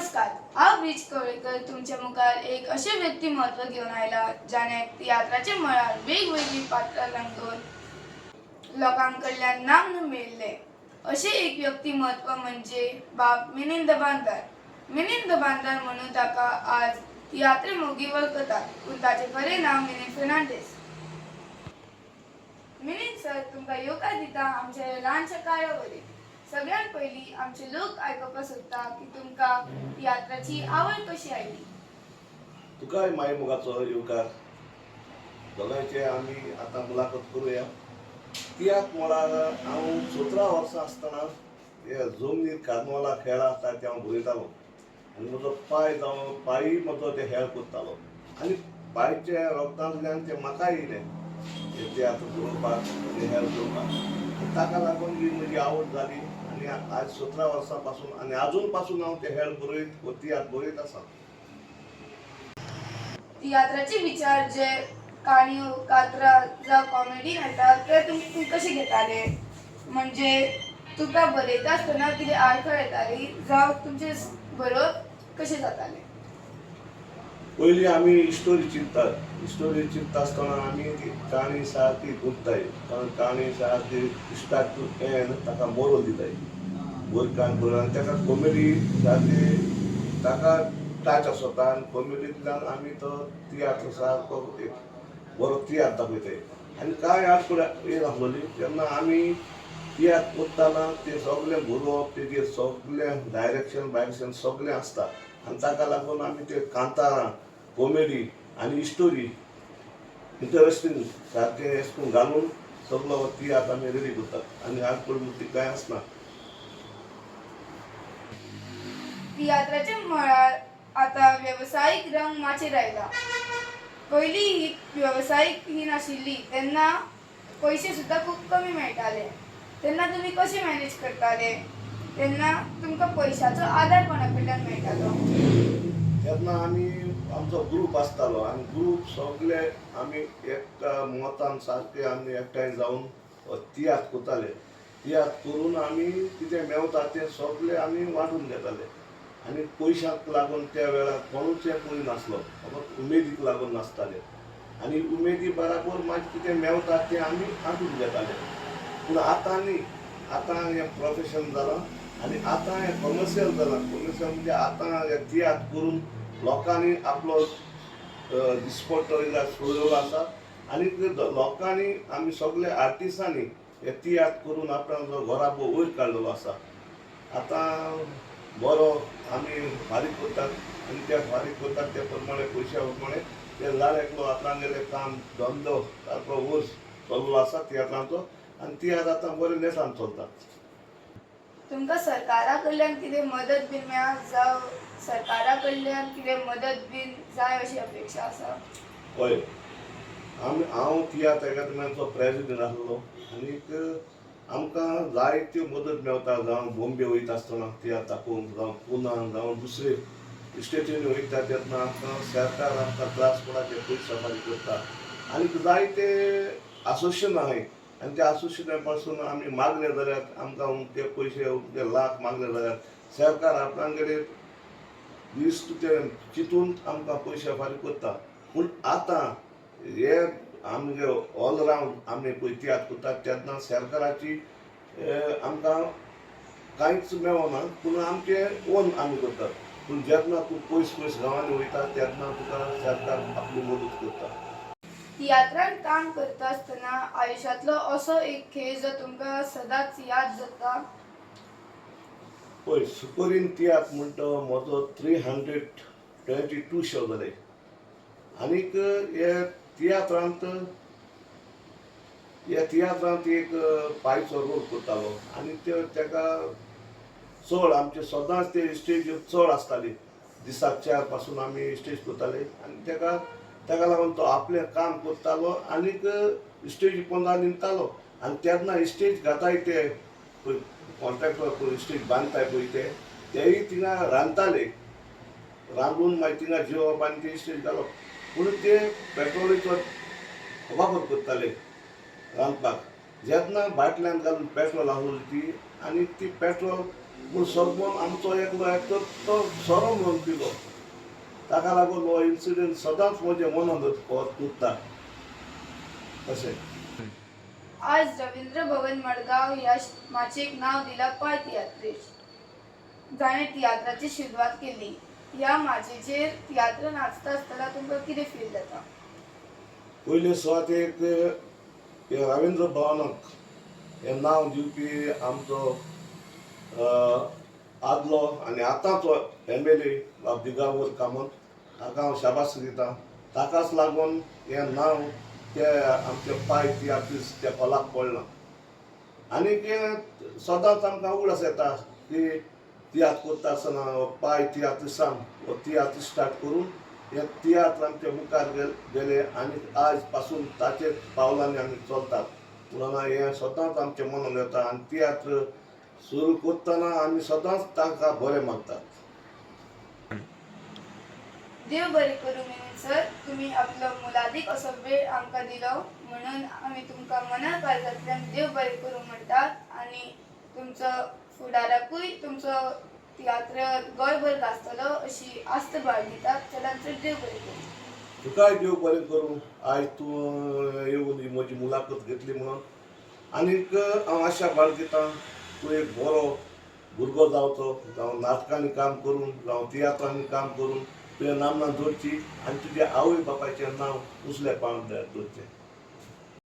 नमस्कार, हांव ब्रिज कवळेकर तुमच्या मुखार एक अशें व्यक्तिमत्व घेवन आयला जाणे तियात्राचे मळार वेगवेगळी पात्रां रंगोवन लोकांकडल्यान नाम मेळयल्ले अशें एक व्यक्तिमत्व म्हणजे बाब मिलिंद बांदार. मिलिंद बांदार म्हणून ताका आज तियात्र मोगी वळखतात, पूण ताचें खरें नांव मिलिंद फर्नांडीस. मिलिंद सर तुमकां येवकार दिता आमच्या ल्हानशा कार्यावळीक. सगळ्यात पयलीं आमचे लोक आयकपाक सोदता की तुमकां तियात्राची आवड कशी आयली. तुकाय मायमुगाचो येवकार. दोगांयचे आमी आतां मुलाखत करुया. तियात्र म्हळ्यार हांव 17 वर्सां आसतना हे जमनीर कार्नवाला खेळ आसता ते हांव बरयतालो आनी म्हजो पांय जावन पांयी म्हजो ते हेळ करतालो आनी पांयचे रोगतांतल्यान ते म्हाका येयलें हे तियात्र बरोवपाक आनी हेळ करपाक. ताका लागून ही म्हजी आवड जाली आनी आज 17 वर्सां पासून आनी आजून पासून हांव ते हेळ बरयत व तियात्र बरयत आसा. तियात्राचे विचार जे काणयो कातरां जावं कॉमेडीन येतात ते तुमी कशें घेताले, म्हणजे तुका बरयता आसतना कितें आडखळ येताली जावं तुमचे बरोवप कशें जातालें. पयलीं आमी स्टोरी चिंततात. स्टोरी चिंतता आसतना आमी ती काणी सारकी गुंतताय. काणी सारकी स्टार्ट टू एंड ताका मोरल दिताय. बरी काणी बरोवन आनी ताका कॉमेडी सारकी ताका टच आसता आनी कॉमेडींतल्यान आमी तो तियात्र सारको एक बरो तियात्र दाखयताय. आनी कांय आडखळ येयन आसलोली तेन्ना आमी तियात्र करतना ते सगळें बरोवप तेजेर सगळें डायरेक्शन सगळें आसता आनी ताका लागून आमी ते कांतारां कॉमेडी आनी स्टोरी इंटरेस्टींग सारकें अशें करून घालून सगळो तियात्र आमी रेडी करतात आनी आडखळ ती कांय आसना. तियात्राचे मळार आतां वेवसायीक रंग माचयेर आयला. पयलीं ही वेवसायीक ही नाशिल्ली तेन्ना पयशे सुद्दां खूब कमी मेळटाले. तेन्ना तुमी कशें मॅनेज करताले, तेन्ना तुमकां पयशाचो आदार कोणा कडल्यान मेळटालो. तेन्ना आमी आमचो ग्रूप आसतालो आनी ग्रूप सगळे आमी एकटा मोतान सारके आमी एकठांय जावन तियात्र करताले. तियात्र करून आमी कितें मेवता तें सगळें आमी वांटून घेताले आनी पयशांक लागून त्या वेळार कोणूच हें करिनासलो, फकत उमेदीक लागून नाचताले आनी उमेदी बराबर मागीर कितें मेवता तें आमी हाडून घेताले. पूण आतां न्ही, आतां हें प्रोफेशन जालां आनी आतां हें कमर्शियल जालां. कमर्शियल म्हणजे आतां हें तियात्र करून लोकांनी आपलो दिसपट्टो सोडलेलो आसा आनी लोकांनी आमी सगळे आर्टिस्टांनी हे तियात्र करून आपणाचो घोराबो वयर काडलेलो आसा. आतां बरो आमी फारीक करतात आनी ते फारीक करतात ते प्रमाणे पयशा प्रमाणे ते लायक आपणागेलें काम धंदो सारको वयर चल्लो आसा तियात्रांचो आनी तियात्र आतां बरें नेसान चलता. तुमकां सरकारा कडल्यान कितें मदत बीन मेळ्ळा जावं सरकारा कडल्यान कितें मदत बीन जाय अशी अपेक्षा आसा. हय, हांव तियात्र अकादेमीचो प्रेसिडेंट आसलो आनीक आमकां जायत्यो मदत मेळटा. जावं बॉम्बे वयता आसतना तियात्र दाखोवंक, जावं पुना, जावं दुसरे स्टेटींनी वयता तेन्ना आमकां सरकार आमकां ट्रान्सपोर्टाचे पयशे फारीक करता आनीक जायते असोसिएशन आहाय आनी त्या असोसिएशना पासून आमी मागले जाल्यार आमकां ते पयशे ते लाख मागले जाल्यार सरकार आपणागेर दिस्त ते चिंतून आमकां पयशे फारीक करता. पूण आतां हे आमगे ऑल रावंड आमी पळय तियात्र करतात तेन्ना सरकाराची आमकां कांयच मेळना, पूण आमचे ओन आमी करतात. पूण जेन्ना तूं पयस गांवांनी वयता तेन्ना तुका सरकार आपली मदत करता. तियात्रान काम करता आसतना आयुश्यांतलो असो एक खेळ जो तुमकां सदांच याद जाता. पळय सुपरीन तियात्र म्हणटा म्हजो 322 शो जाले आनीक हे तियात्रांत एक पांयचो रोल करतालो आनी तेका चड आमचे सदांच ते स्टेजीर चड आसताली. दिसाक 4 पासून आमी स्टेज करताले आनी तेका लागून तो आपलें काम करतालो आनीक स्टेज पोंदा निंतालो आनी तेन्ना स्टेज घाताय ते कॉन्ट्रॅक्टर पळय स्टेज बांदताय पळय तेय थिंगा रांदताले. रांदून मागीर थिंगा जेवप आनी ते स्टेज घालप. पूण ते पेट्रोलीचो वापर करताले रांदपाक. जेन्ना बाटल्यान घालून पेट्रोल आहली ती आनी ती पेट्रोल पूण सगळो आमचो एकलो एक्टर तो सोरो म्हणून पिलो. ताका लागून हो इन्सिडेंट सदांच म्हजे मनांत उरता अशें. आज रवींद्र भवन मडगाव ह्या माचयेक नाव दिला पाय तियात्रेश. जाणें तियात्राची सुरवात केली. ह्या माचयेचेर तियात्र नाचता आसतना तुमकां कितें फील जाता? पयले सुवातेक हे रवींद्र भवनाक हे नांव दिवपी आमचो आदलो आनी आतांचो MLA बाब दिगांबर कामत हाका हांव शाबास दितां. ताकाच लागून हें नांव ते आमचे पाय तियात्रीस त्या कोलाक पडलां. आनीक हें सदांच आमकां उगडास येता की तियात्र करता आसतना पाय तियात्रिसान हो तियात्र स्टार्ट करून हे तियात्र आमचे मुखार गेले आनी आज पासून ताचेच पावलांनी आमी चलतात म्हणून हें सदांच आमच्या मनांत येता. आनी तियात्र सुरू करतना आमी सदांच तांकां बरें मागतात. देव बरें करूं मेनन सर, तुमी आपलो मुलादीक असो वेळ आमकां दिलो म्हणून आमी तुमकां मना काळजांतल्यान देव बरें करूं म्हणटात आनी तुमचो फुडाराकूय तुमचो तियात्र गोंयभर गाजतलो अशी आस्त बाळगितात. चलान सर, देव बरें करूं. तुकाय देव बरें करूं. आयज तूं येवन ही म्हजी मुलाखत घेतली म्हणून. आनीक हांव आशा बाळगितां तूं एक बरो भुरगो जावचो, जावं नाटकांनी काम करून जावं तियात्रांनी काम करून तुवें नामना जोडची आनी तुज्या आवय बापायचें नांव उसल्या पावंड्यार दवरचें.